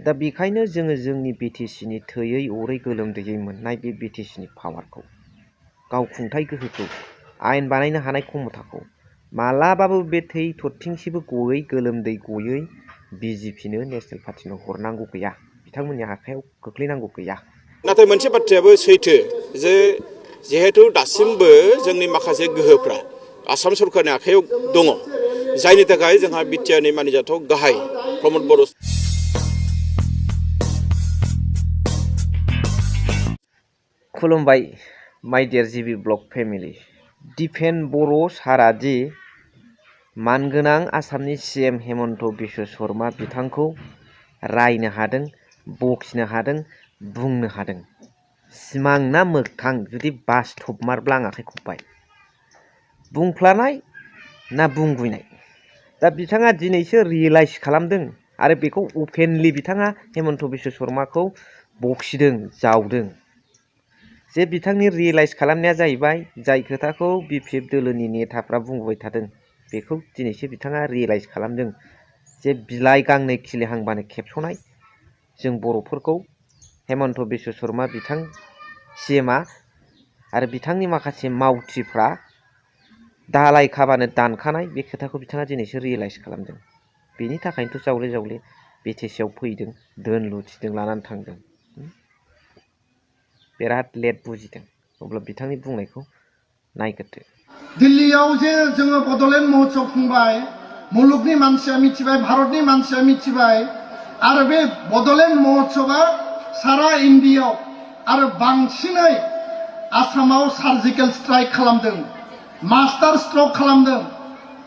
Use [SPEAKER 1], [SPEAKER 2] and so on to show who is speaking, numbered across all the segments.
[SPEAKER 1] दा बेखायनो जोङो जोंनि बिटिसिनि थैयै अरै गोलोमदैयै मोननाय बे बिटिसिनि पावारखौ गाव खुंथाय गोहोखौ आयेन बानायनो हानाय क्षमताखौ मालाबाबो बे थै थरथिंसेबो गयै गोलोमदै गयै बिजेपिनो नेसनेल पार्टिनो हरनांगौ गैया, बिथांमोननि आखायाव खोख्लैनांगौ गैया।
[SPEAKER 2] नाथाय मोनसे बाथ्रायाबो सैथो जे जिहेतु दासिमबो जोंनि माखासे गोहोफ्रा आसाम सरकारनि आखायाव दङ, जायनि थाखाय जोंहा बिटिआरनि मानिजाथाव गाहाय प्रमद बर'
[SPEAKER 1] खुलुमबाय माय डियार जिबि ब्लग फेमिलि। दिपेन बर' सारा दि मानगोनां आसामनि CM हेमन्त बिश्व शर्मा बिथांखौ रायनो हादों, बखिनो हादों, बुंनो हादों। सिमां ना मोगथां जुदि बास्तब मारब्ला आं आखाइ खब्बाय। बुंफ्लानाय ना बुंगुयनाय? दा बिथाङा दिनैसो रियेलाइज खालामदों आरो बेखौ अपेनलि बिथाङा हेमन्त बिश्व शर्माखौ बखिदों, जावदों। जे बिथांनि रियेलाइज खालामनाया जाहैबाय जाय खोथाखौ BPF दोलोनि नेताफ्रा बुंबाय थादों बेखौ दिनैसो बिथाङा रियेलाइज खालामदों जे बिलाइ गांनै खिलिहांबानो खेबस'नाय जों बर'फोरखौ हेमन्त बिश्व शर्मा बिथां CMआ आरो बिथांनि माखासे मावथिफ्रा दालाय खाबानो दानखानाय बे खोथाखौ बिथाङा दिनैसो रियेलाइज खालामदों। बेनि थाखायनोथ' जावले जावले बिटिसिआव फैदों, धोन लुथिदों, लानानै थांदों। बिराद लेट बुजिदों। अब्ला बिथांनि बुंनायखौ नायग्रोदो।
[SPEAKER 3] दिल्लीयाव जे जोङो बड'लेण्ड महोत्सव खुंबाय, मुलुगनि मानसिया मिथिबाय, भारतनि मानसिया मिथिबाय आरो बे बड'लेण्ड महोत्सवआ सारा इन्डियायाव आरो बांसिनै आसामाव सार्जिकेल स्ट्राइक खालामदों, मास्टार स्ट्रक खालामदों।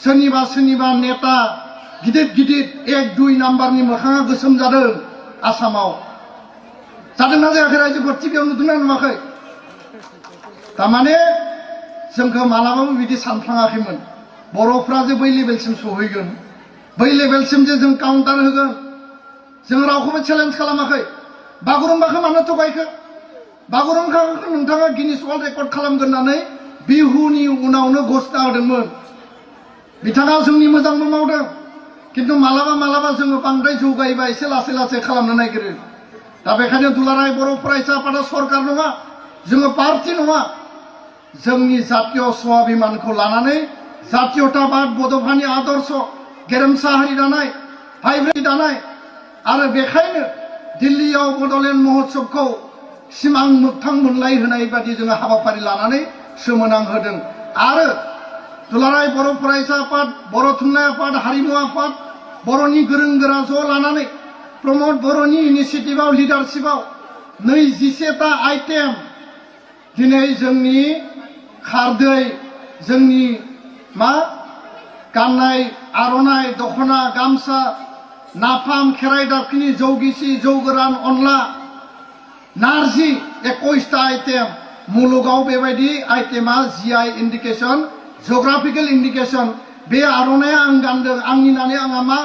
[SPEAKER 3] सोरनिबा नेता गिदिर गिदिर 1-2 नाम्बारनि मोखाङा गोसोम जादों आसामाव। जादोंना जायाखै रायजोफोर? टिभियाव नुदोंना नुवाखै? थारमाने जोंखौ मालाबाबो बिदि सानफ्लाङाखैमोन बर'फ्रा जे बै लेभेलसिम सहैगोन, बै लेभेलसिम जे जों काउन्टार होगोन। जों रावखौबो चेलेन्ज खालामाखै। बागुरुम्बाखौ मानो थगायखो? बागुरुम्बाखौ नोंथाङा गिनिस वर्ल्ड रेकर्ड खालामगोन होननानै बिहुनि उनावनो घोषणा होदोंमोन। बिथाङा जोंनि मोजांबो मावदों, खिन्थु मालाबा जोङो बांद्राय जौगायोबा एसे लासै लासै खालामनो नागिरो। दा बेखायनो दुलाराय बर' फरायसा आफादा सरकार नङा, जोङो पार्टी नङा। जोंनि जातीय स्वाभिमानखौ लानानै जातीयताबाद, बड'फानि आदर्श, गेरेमसा हारि दानाय, भाइब्रेन्ट दानाय आरो बेखायनो दिल्लीयाव बड'लेण्ड महोत्सवखौ सिमां मोगथां मोनलाय होनाय बादि जोङो हाबाफारि लानानै सोमोनांहोदों। आरो दुलाराय बर' फरायसा आफाद, बर' थुनलाइ आफाद, हारिमु आफाद, बर'नि गोरों गोरा ज' लानानै प्रमद बर'नि इनिसिएटिभआव, लिडारशिपआव 21टा आइटेम दिनै जोंनि खारदै, जोंनि गाननाय आर'नाइ, दख'ना, गामसा, नाफाम, खेराइ दाफिनि, जौ गिसि, जौ गोरान, अनला, नारजि 21टा आइटेम। मुलुगाव बेबायदि आइटेमा GI इन्डिकेसन, जिअग्राफिकेल इन्डिकेसन। बे आर'नाइया आं गानदों, आंनि होननानै आंहा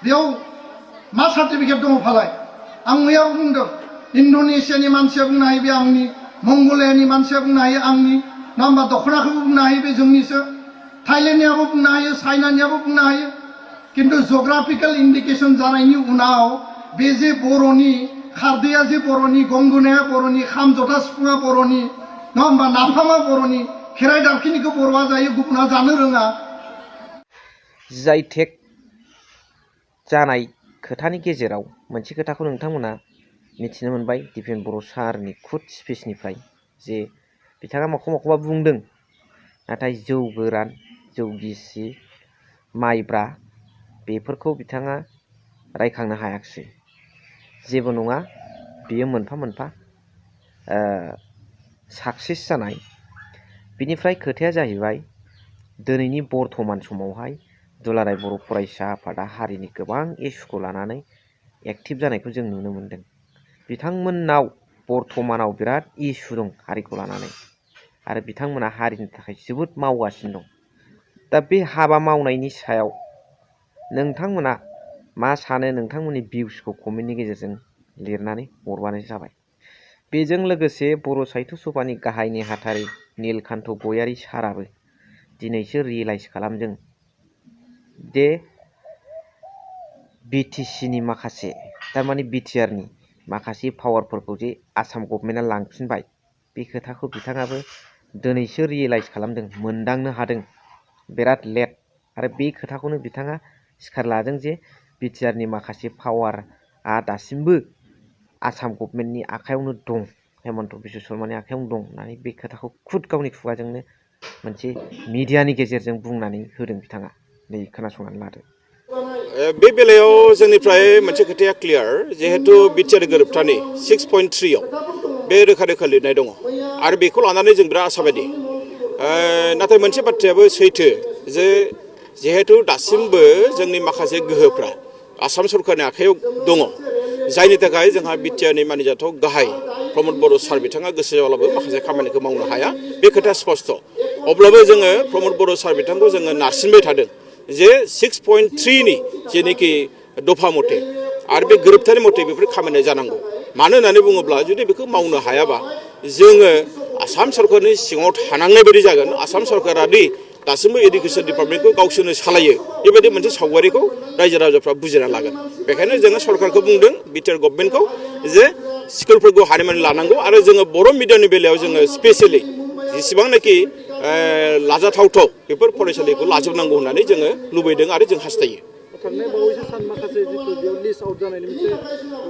[SPEAKER 3] बेयाव मा सार्टिफिकेट दङ फालाय? आं मैया बुंदों, इन्ड'नेसियानि मानसिया बुंनो हायो बे आंनि, मंग'लियानि मानसिया बुंनो हायो आंनि, नङा होमबा? दख'नाखौबो बुंनो हायो बे जोंनिसो, थाइलेण्डनियाबो बुंनो हायो, चाइनानियाबो बुंनो हायो। खिन्थु जिअग्राफिकेल इन्डिकेसन जानायनि उनाव बे जे बर'नि खारदैया जे बर'नि, गंगोनाया बर'नि, खाम जथा सिफुङा बर'नि, नङा होमबा? नाफामा बर'नि, खेराइ दाफिनिखौ बर'आ जायो, गुबुना जानो रोङा।
[SPEAKER 1] जाय टेक जानाय खोथानि गेजेराव मोनसे खोथाखौ नोंथांमोना मिथिनो मोनबाय दिपेन बर' सारनि खुद स्पिचनिफ्राय जे बिथाङा माखौबा बुंदों, नाथाय जौ गोरान, जौ गिसि, माइब्रा बेफोरखौ बिथाङा रायखांनो हायाखिसै। जेबो नङा, बियो मोनफा मोनफा साक्सेस जानाय। बिनिफ्राय खोथाया जाहैबाय दिनैनि बर्थमान समावहाय दुलाराय बर' फरायसा आफादा हारिनि गोबां इस्युखौ लानानै एक्टिभ जानायखौ जों नुनो मोनदों। बिथांमोननाव बर्थमानाव बिराद इस्यु दं हारिखौ लानानै आरो बिथांमोना हारिनि थाखाय जोबोद मावगासिनो दं। दा बे हाबा मावनायनि सायाव नोंथांमोना मा सानो? नोंथांमोननि भिउसखौ कमेन्टनि गेजेरजों लिरनानै हरबानो जाबाय। बेजों लोगोसे बर' साहित्य सभानि गाहाय नेहाथारि नीलकान्त गयारी साराबो दिनैसो रियेलाइज खालामदों दे बिटिसिनि माखासे थारमाने बिटिआरनि माखासे पावारफोरखौ जे आसाम गभर्नमेन्टआ लांफिनबाय बे खोथाखौ बिथाङाबो दिनैसो रियेलाइज खालामदों, मोनदांनो हादों बिराद लेट। आरो बे खोथाखौनो बिथाङा सिखार लादों जे बिटिआरनि माखासे पावारआ दासिमबो आसाम गभर्नमेन्टनि आखायावनो दं, हेमन्त बिश्व शर्मानि आखायावनो दं होननानै बे खोथाखौ खुद गावनि खुगाजोंनो मोनसे मिडियानि गेजेरजों बुंनानै होदों बिथाङा। नै खोनासंनानै लादो।
[SPEAKER 2] बे बेलायाव जोंनिफ्राय मोनसे खोथाया क्लियार, जिहेतु बिटिआर गोरोबथानि 6.3 बे रोखा रोखा लिरनाय दङ आरो बेखौ लानानै जों बिराद आशाबादि। नाथाय मोनसे बाथ्रायाबो सैथो जे जिहेतु दासिमबो जोंनि माखासे गोहोफ्रा आसाम सरकारनि आखायाव दङ, जायनि थाखाय जोंहा बिटिआरनि मानिजाथाव गाहाय प्रमद बर' सार बिथाङा गोसो जाब्लाबो माखासे खामानिखौ मावनो हाया, बे खोथाया स्पष्ट। अब्लाबो जोङो प्रमद बर' सार बिथांखौ जोङो नारसिनबाय थादों जे 6.3नि जेनोखि दफा मथे आरो बे गोरोबथानि मथे बेफोर खामानिया जानांगौ। मानो होननानै बुङोब्ला जुदि बेखौ मावनो हायाबा जोङो आसाम सरकारनि सिङाव थानांनाय बायदि जागोन। आसाम सरकारा दि दासिमबो एडुकेसन डिपार्टमेन्टखौ गावसोरनो सालायो बेबायदि मोनसे सावगारिखौ रायजो राजाफ्रा बुजिना लागोन। बेखायनो जोङो सरकारखौ बुंदों, बिटिआर गभर्नमेन्टखौ, जे स्कुलफोरखौ हारिमानि लानांगौ आरो जोङो बर' मिडियामनि बेलायाव जोङो स्पेसियेलि जेसेबांनाखि लाजाथावथाव बेफोर फरायसालिखौ लाजोबनांगौ होननानै जोङो लुबैदों आरो जों हास्थायो।
[SPEAKER 4] थांनाय बावैसो सान माखासे जिथु बेयाव लिस्ट आउट जानायनि मोनसे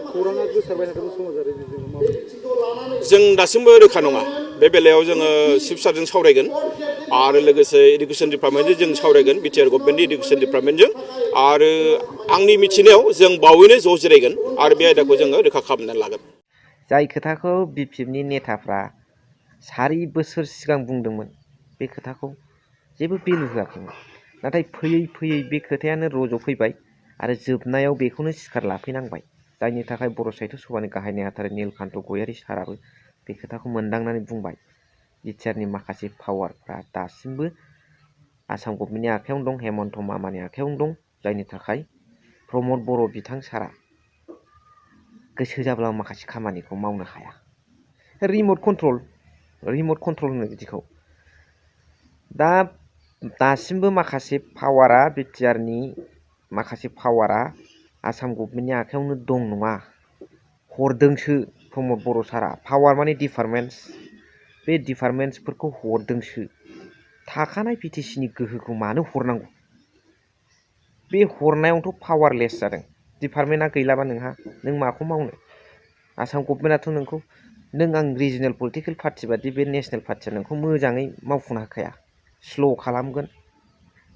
[SPEAKER 4] खौराङा गोसारबाय थादोंमोन समाजारि बिजोङाव, माबायदि?
[SPEAKER 2] जों दासिमबो रोखा नङा। बे बेलायाव जोङो चिफ सारजों सावरायगोन आरो लोगोसे इडुकेसन डिपार्टमेन्टजों जों सावरायगोन, बिटिआर गभर्नमेन्टनि इडुकेसन डिपार्टमेन्टजों। आरो आंनि मिथिनायाव जों बावैनो ज' जिरायगोन आरो बे आयदाखौ जोङो रोखा खालामनानै लागोन।
[SPEAKER 1] जाय खोथाखौ बिपिएफनि नेताफ्रा 4 बोसोर सिगां बुंदोंमोन बे खोथाखौ जेबो भेलु होआखैमोन। नाथाय फैयै फैयै बे खोथायानो रज'फैबाय आरो जोबनायाव बेखौनो सिखार लाफैनांबाय। जायनि थाखाय बर' साहित्य सभानि गाहाय नेहाथारि नीलकान्त गयारी साराबो बे खोथाखौ मोनदांनानै बुंबाय, बिटिआरनि माखासे पावारफ्रा दासिमबो आसाम गभर्नमेन्टनि आखायावनो दं, हेमन्त मामानि आखायावनो दं। जायनि थाखाय प्रमद बर' बिथां सारा गोसो जाब्ला माखासे खामानिखौ मावनो हाया। रिमट कन्ट्रल होनो बिदिखौ। दा दासिमबो माखासे पावारा बिटिआरनि माखासे पावारा आसाम गभर्नमेन्टनि आखायावनो दं नङा, हरदोंसो प्रमद बर' सारा। पावार माने डिपार्टमेन्टस, बे डिपार्टमेन्टसफोरखौ हरदोंसो। थाखानाय बिटिसिनि गोहोखौ मानो हरनांगौ? बे हरनायावथ' पावारलेस जादों। डिपार्टमेन्टआ गैलाबा नोंहा नों माखौ मावनो? आसाम गभर्नमेन्टआथ' नोंखौ, नों आं रिजनेल पलिटिकेल पार्टि बादि बे नेसनेल पार्टिया नोंखौ मोजाङै मावफुंनो हाखाया। स्ल' खालामगोन,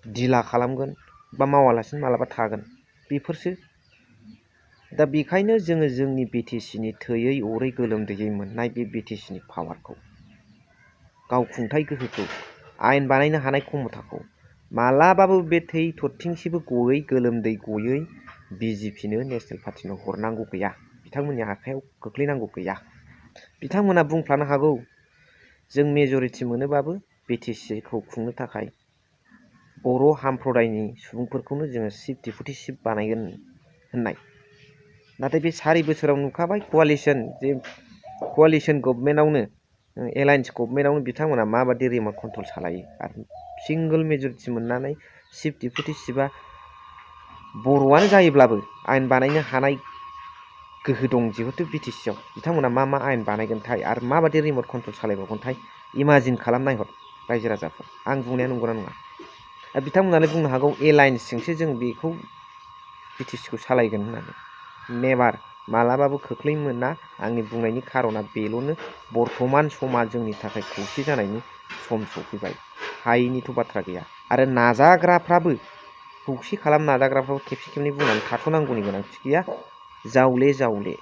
[SPEAKER 1] दिला खालामगोन, बा मावालासिनो मालाबा थागोन, बेफोरसो। दा बेखायनो जोङो जोंनि बिटिसिनि थैयै अरै गोलोमदैयै मोननाय बे बिटिसिनि पावारखौ, गावखुंथाय गोहोखौ, आयेन बानायनो हानाय क्षमताखौ मालाबाबो बे थै थरथिंसेबो गयै गोलोमदै गयै बिजेपिनो नेसनेल पार्टिनो हरनांगौ गैया। बिथांमोननि आखायाव खोख्लैनांगौ गैया। बिथांमोना बुंफ्लानो हागौ जों मेजरिटि मोनोबाबो बिटिसिखौ खुंनो थाखाय बर' हामप्रदायनि सुबुंफोरखौनो जोङो चिफ डेपुटि चिफ बानायगोन होननाय। नाथाय बे 4 बोसोराव नुखाबाय क'आलिसन गभर्नमेन्टआवनो, एलायन्स गभर्नमेन्टआवनो बिथांमोना माबादि रिमट कन्ट्रल सालायो। आरो सिंगोल मेजरिटि मोननानै चिफ डेपुटि चिफआ बर'आनो जायोब्लाबो आयेन बानायनो हानाय गोहो दं जिहेतु बिटिसिआव। बिथांमोना मा मा आयेन बानायगोनथाय आरो माबादि रिमट कन्ट्रल सालायबावगोनथाय इमाजिन खालाम नायहर रायजो राजाफोर। आं बुंनाया नंगौना नङा? बिथांमोनालाय बुंनो हागौ एलायन्सजोंसो जों बेखौ बिटिसिखौ सालायगोन होननानै। नेभार, मालाबाबो खोख्लैनो मोना। आंनि बुंनायनि खारना बेल'नो, बर्थमान समा जोंनि थाखाय खौसे जानायनि सम सफैबाय, हायैनिथ' बाथ्रा गैया। आरो नाजाग्राफ्राबो, खौसे खालाम नाजाग्राफ्राबो खेबसे खेबनै बुंनानै थाथ'नांगौनि गोनांथि गैया। जावले जावले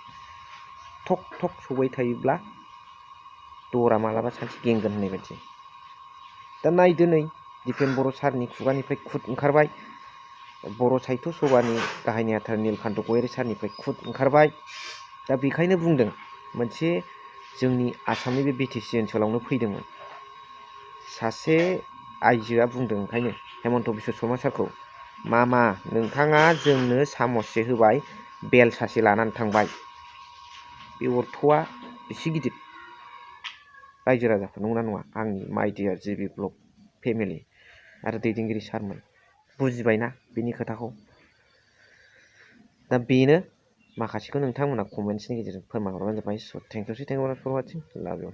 [SPEAKER 1] थक थक सौबाय थायोब्ला दरा मालाबा सानसे गेंगोन होननाय बायदि। दा नायदो नै दिपेन बर' सारनि खुगानिफ्राय खुद ओंखारबाय, बर' साहित्य सभानि गाहाय नेहाथारि नीलकान्त गयारी सारनिफ्राय खुद ओंखारबाय। दा बेखायनो बुंदों, मोनसे जोंनि आसामनि बे बिटिसि ओनसोलावनो फैदोंमोन सासे आइजोआ बुंदों ओंखायनो हेमन्त बिश्व शर्मा सारखौ, मामा नोंथाङा जोंनो सामससे होबाय, बेल सासे लानानै थांबाय। बे अर्थ'आ एसे गिदिर। रायजो राजाफोर, नंगौना नङा? आंनि माइ डियार जिबि ब्लक फेमिलि आरो दैदेनगिरि सारमोन, बुजिबायना बेनि खोथाखौ? दा बेनो माखासेखौ नोंथांमोना कमेन्ट्सनि गेजेरजों फोरमायहरबानो जाबाय। स' थेंक इउ फर वाचिं, लाभ इउ।